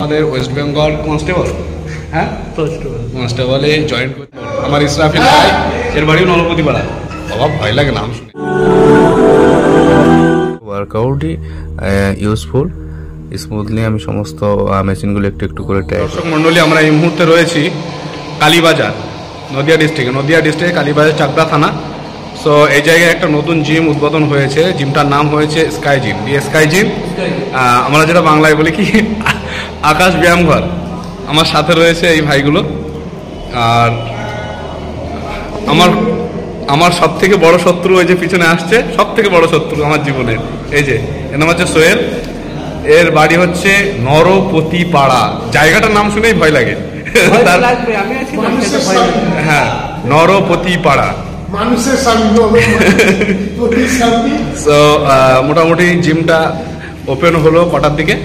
আমাদের West Bengal constable, হ্যাঁ কনস্টেবলে join করতে আমার ইসরাফিল ভাই, এর বাড়িও নলপতিপাড়া। বাবা ভয় লাগে নাম শুনে। ওয়ার্কআউটই ইউজফুল, স্মুথলি আমি সমস্ত মেশিনগুলো একটু একটু করে ট্রাই। দর্শক মণ্ডলী, আমরা এই মুহূর্তে রয়েছি কালীবাজার, নদিয়া ডিস্ট্রিক্টে কালীবাজার চাকদা থানা। সো এই জায়গায় একটা নতুন জিম উদ্বোধন হয়েছে। জিমটার নাম হয়েছে স্কাই জিম, স্কাই জিম। আমরা যেটা বাংলায় বলি কি আকাশ ব্যায়ামঘর। আমার সাথে রয়েছে এই ভাইগুলো। আর আমার সব থেকে বড় শত্রু ওই যে পিছনে আসছে, সব থেকে বড় শত্রু আমার জীবনের, এই যে এর নাম হচ্ছে সোহেল। এর বাড়ি হচ্ছে নরপতিপাড়া। জায়গাটার নাম শুনেই ভয় লাগে। হ্যাঁ, নরপতিপাড়া। সো মোটামুটি জিমটা ওপেন হলো কটার দিকে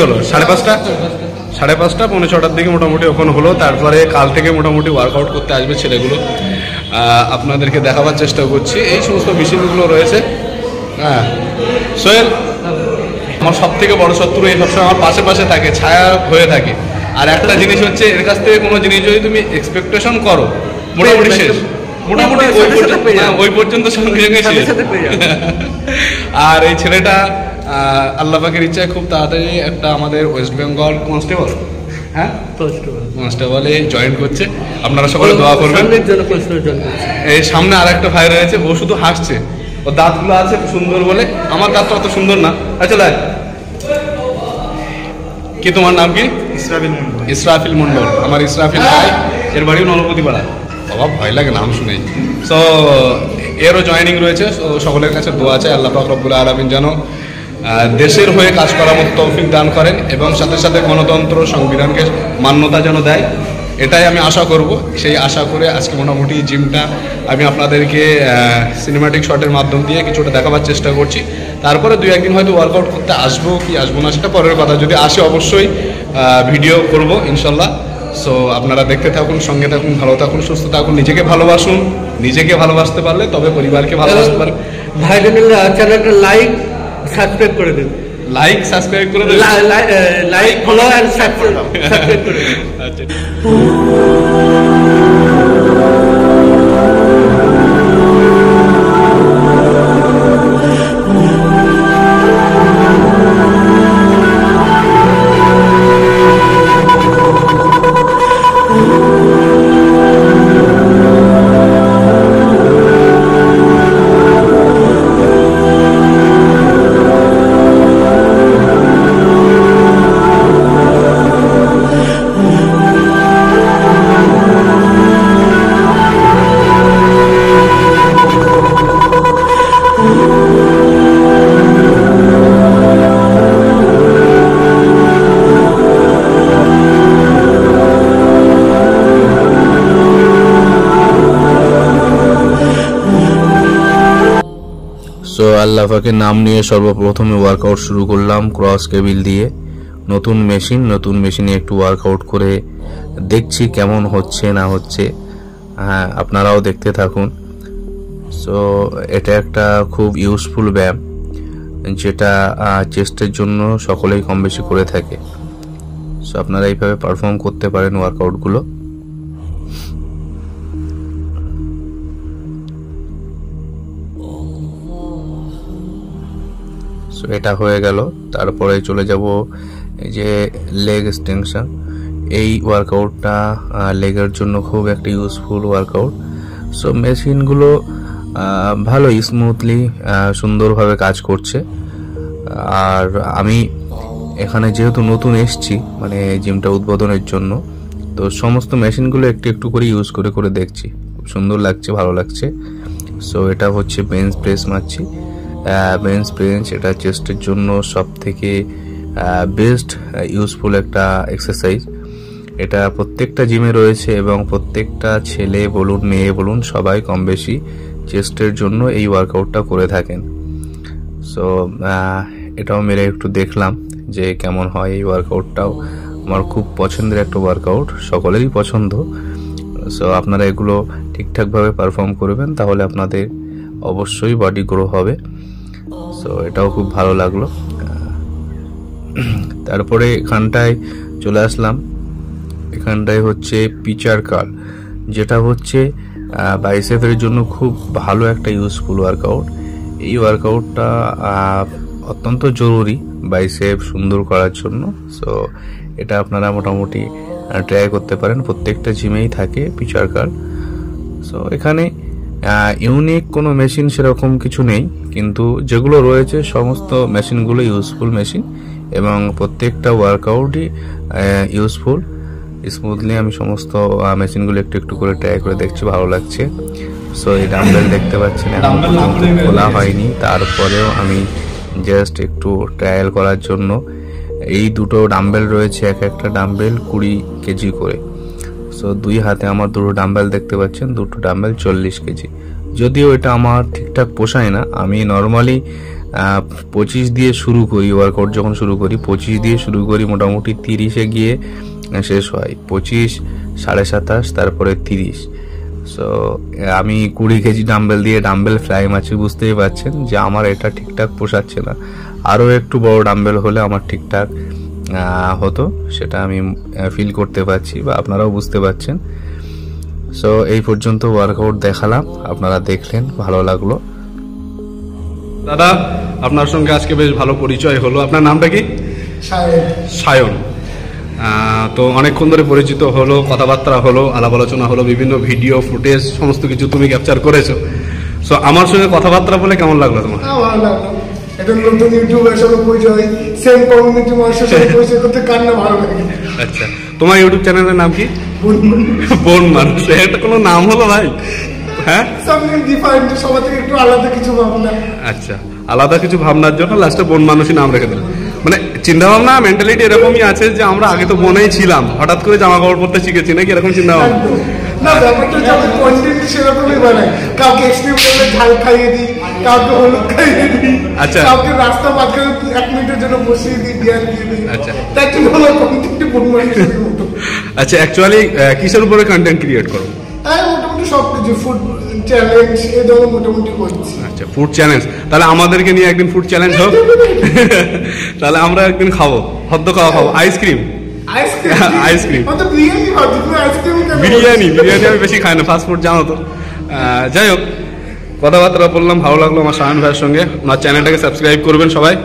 হলো? 5:30 পৌনে 6টার দিকে মোটামুটি ওপেন হলো। তারপরে কাল থেকে মোটামুটি ওয়ার্কআউট করতে আসবে ছেলেগুলো। আপনাদেরকে দেখাবার চেষ্টা করছি। এই সমস্ত মেশিনগুলো রয়েছে। হ্যাঁ সোহেল, আমার সব থেকে বড় শত্রু, এই সবসময় আমার পাশে থাকে, ছায়া হয়ে থাকে। আর একটা জিনিস হচ্ছে, এর কাছ থেকে কোনো জিনিস যদি তুমি এক্সপেকটেশন করো, মোটামুটি শেষ, মোটামুটি ওই পর্যন্ত সঙ্গে শেষ। আর এই ছেলেটা আল্লাহ পাকের ইচ্ছায় খুব তাড়াতাড়ি একটা আমাদের ওয়েস্ট বেঙ্গল কনস্টেবল, হ্যাঁ কনস্টেবলে জয়েন করছে। আপনারা সকলে দোয়া করবেন। এই সামনে আর একটা ভাই রয়েছে, ও শুধু হাসছে, ও দাঁতগুলো আছে সুন্দর বলে। আমার দাঁতটা অত সুন্দর না। আচ্ছা কি তোমার নাম কি? ইসরাফিল মন্ডল। আমার ইসরাফিল ভাই, এর বাড়িও নলপতিপাড়া। বাবা ভয় লাগে নাম শুনেই। সো এরও জয়েনিং রয়েছে। সকলের কাছে দোয়া আছে, আল্লাহ পাক রব্বুল আলামিন যেন দেশের হয়ে কাজ করার মতো তৌফিক দান করেন এবং সাথে সাথে গণতন্ত্র সংবিধানকে মান্যতা যেন দেয়, এটাই আমি আশা করব। সেই আশা করে আজকে মোটামুটি জিমটা আমি আপনাদেরকে সিনেমাটিক শটের মাধ্যম দিয়ে কিছুটা দেখাবার চেষ্টা করছি। তারপরে 2-1 দিন হয়তো ওয়ার্কআউট করতে আসবো কি আসবো না সেটা পরের কথা। যদি আসে অবশ্যই ভিডিও করব ইনশাল্লাহ। সো আপনারা দেখতে থাকুন, সঙ্গে থাকুন, ভালো থাকুন, সুস্থ থাকুন, নিজেকে ভালোবাসুন। নিজেকে ভালোবাসতে পারলে তবে পরিবারকে ভালোবাসতে পারবে। ভাই চ্যানেলটা লাইক সাবস্ক্রাইব করে দিন। সাবস্ক্রাইব করে দেবেন। লাইক ফলো এন্ড সাবস্ক্রাইব করে দিন। আচ্ছা। সো আল্লাহ পাকের নাম নিয়ে সর্বপ্রথমে ওয়ার্কআউট শুরু করলাম ক্রস কেবিল দিয়ে। নতুন মেশিনে একটু ওয়ার্কআউট করে দেখছি কেমন হচ্ছে না হচ্ছে। হ্যাঁ, আপনারাও দেখতে থাকুন। সো এটা একটা খুব ইউজফুল ব্যায়াম, যেটা চেস্টের জন্য সকলেই কম বেশি করে থাকে। সো আপনারা এইভাবে পারফর্ম করতে পারেন ওয়ার্কআউটগুলো। সো এটা হয়ে গেল। তারপরে চলে যাব এই যে লেগ এক্সটেনশন। এই ওয়ার্কআউটটা লেগের জন্য খুব একটা ইউজফুল ওয়ার্কআউট। সো মেশিনগুলো ভালো স্মুথলি সুন্দরভাবে কাজ করছে। আর আমি এখানে যেহেতু নতুন এসছি, মানে জিমটা উদ্বোধনের জন্য, তো সমস্ত মেশিনগুলো একটু একটু করে ইউজ করে করে দেখছি। খুব সুন্দর লাগছে, ভালো লাগছে। সো এটা হচ্ছে বেঞ্চ প্রেস মারছি। বেঞ্চ প্রেস এটা চেস্টের জন্য সব থেকে বেস্ট ইউজফুল একটা এক্সারসাইজ। এটা প্রত্যেকটা জিমে রয়েছে এবং প্রত্যেকটা ছেলে বলুন মেয়ে বলুন সবাই কম বেশি চেস্টের জন্য এই ওয়ার্কআউটটা করে থাকেন। সো এটাও মেরে একটু দেখলাম যে কেমন হয় এই ওয়ার্কআউটটাও। আমার খুব পছন্দের একটা ওয়ার্কআউট, সকলেরই পছন্দ। সো আপনারা এগুলো ঠিকঠাকভাবে পারফর্ম করবেন, তাহলে আপনাদের অবশ্যই বডি গ্রো হবে। সো এটাও খুব ভালো লাগলো। তারপরে এখানটায় চলে আসলাম। এখানটায় হচ্ছে পিচার কার্ল, যেটা হচ্ছে বাইসেপের জন্য খুব ভালো একটা ইউজফুল ওয়ার্কআউট। এই ওয়ার্কআউটটা অত্যন্ত জরুরি বাইসেপ সুন্দর করার জন্য। সো এটা আপনারা মোটামুটি ট্রাই করতে পারেন, প্রত্যেকটা জিমেই থাকে পিচার কার্ল। সো এখানে ইউনিক কোনো মেশিন সেরকম কিছু নেই, কিন্তু যেগুলো রয়েছে সমস্ত মেশিনগুলো ইউজফুল মেশিন এবং প্রত্যেকটা ওয়ার্কআউটই ইউজফুল। স্মুথলি আমি সমস্ত মেশিনগুলো একটু একটু করে ট্রাই করে দেখছি, ভালো লাগছে। সো এই ডাম্বেল দেখতে পাচ্ছেন এখন পর্যন্ত খোলা হয়নি, তারপরেও আমি জাস্ট একটু ট্রায়াল করার জন্য। এই দুটো ডাম্বেল রয়েছে, এক একটা ডাম্বেল 20 কেজি করে। সো 2 হাতে আমার দুটো ডাম্বেল দেখতে পাচ্ছেন, দুটো ডাম্বেল 40 কেজি। যদিও এটা আমার ঠিকঠাক পোষায় না, আমি নর্মালি 25 দিয়ে শুরু করি। ওয়ার্কআউট যখন শুরু করি 25 দিয়ে শুরু করি, মোটামুটি 30-এ গিয়ে শেষ হয়। 25, 27.5, তারপরে 30। সো আমি 20 কেজি ডাম্বেল দিয়ে ডাম্বেল ফ্লাই মারছি, বুঝতেই পারছেন যে আমার এটা ঠিকঠাক পোষাচ্ছে না। আরও একটু বড় ডাম্বেল হলে আমার ঠিকঠাক হতো, সেটা আমি ফিল করতে পারছি বা আপনারাও বুঝতে পারছেন। সো এই পর্যন্ত ওয়ার্কআউট দেখালাম, আপনারা দেখলেন, ভালো লাগলো। দাদা আপনার সঙ্গে আজকে বেশ ভালো পরিচয় হলো। আপনার নামটা কি? সায়ন। তো অনেকক্ষণ ধরে পরিচিত হলো, কথাবার্তা হলো, আলাপ আলোচনা হলো, বিভিন্ন ভিডিও ফুটেজ সমস্ত কিছু তুমি ক্যাপচার করেছো। সো আমার সঙ্গে কথাবার্তা বলে কেমন লাগলো তোমার? ভালো লাগলো। একটা নতুন ইউটিউবের সঙ্গে পরিচয়, সেম কমিউনিটি মানুষের সঙ্গে পরিচয় করতে কার না ভালো লাগে। আচ্ছা, তোমার ইউটিউব চ্যানেলের নাম কি? বন মানুষ। এটা কোনো নাম হলো ভাই? হ্যাঁ, সামথিং ডিফারেন্ট, সবার থেকে একটু আলাদা কিছু ভাবনা। আচ্ছা, আলাদা কিছু ভাবনার জন্য লাস্টে বন মানুষই নাম রেখে দিলাম। মানে চিন্তা ভাবনা মেন্টালিটি এরকমই আছে যে আমরা আগে তো বনেই ছিলাম, হঠাৎ করে জামা কাপড় পরতে শিখেছি নাকি, এরকম চিন্তা ভাবনা? না, ব্যাপারটা যখন কন্টেন্ট সেরকমই বানাই, কাউকে এক্সট্রিম করলে ঝাল খাইয়ে দিই, কাউকে হলুদ খাইয়ে দিই, আচ্ছা, কাউকে রাস্তা মাঝখানে 1 মিনিটের জন্য বসিয়ে দিই, বিয়ার দিয়ে দিই। আচ্ছা, তাই জন্য আমার কন্টেন্টে বন মানুষের মতো। আচ্ছা, অ্যাকচুয়ালি কিসের উপরে কন্টেন্ট ক্রিয়েট করো? মোটামুটি সব কিছু, ফুড চ্যালেঞ্জ এ ধরনের মোটামুটি করছি। আচ্ছা, ফুড চ্যালেঞ্জ। তাহলে আমাদেরকে নিয়ে একদিন ফুড চ্যালেঞ্জ হোক, তাহলে আমরা একদিন খাবো, হদ্দ খাওয়া খাবো, আইসক্রিম। বিরিয়ানি আমি বেশি খাই না, ফাস্ট ফুড জানো তো। যাই হোক, কথাবার্তা বললাম, ভালো লাগলো আমার সায়ন ভাইয়ের সঙ্গে। ওনার চ্যানেলটাকে সাবস্ক্রাইব করবেন সবাই,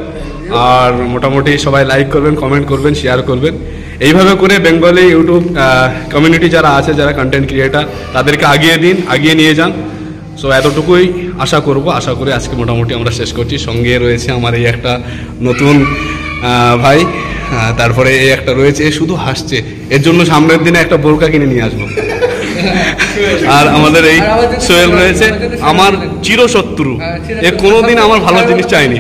আর মোটামুটি সবাই লাইক করবেন, কমেন্ট করবেন, শেয়ার করবেন। এইভাবে করে বেঙ্গলি ইউটিউব কমিউনিটি যারা আছে, যারা কন্টেন্ট ক্রিয়েটার, তাদেরকে আগিয়ে নিয়ে যান। সো এতটুকুই আশা করে আজকে মোটামুটি আমরা শেষ করছি। সঙ্গে রয়েছে আমার এই একটা নতুন ভাই, তারপরে এই একটা রয়েছে, শুধু হাসছে, এর জন্য সামনের দিনে একটা বোরকা কিনে নিয়ে আসবো। আর আমাদের এই সোহেল রয়েছে, আমার চিরশত্রু, এ কোনোদিন আমার ভালো জিনিস চাইনি।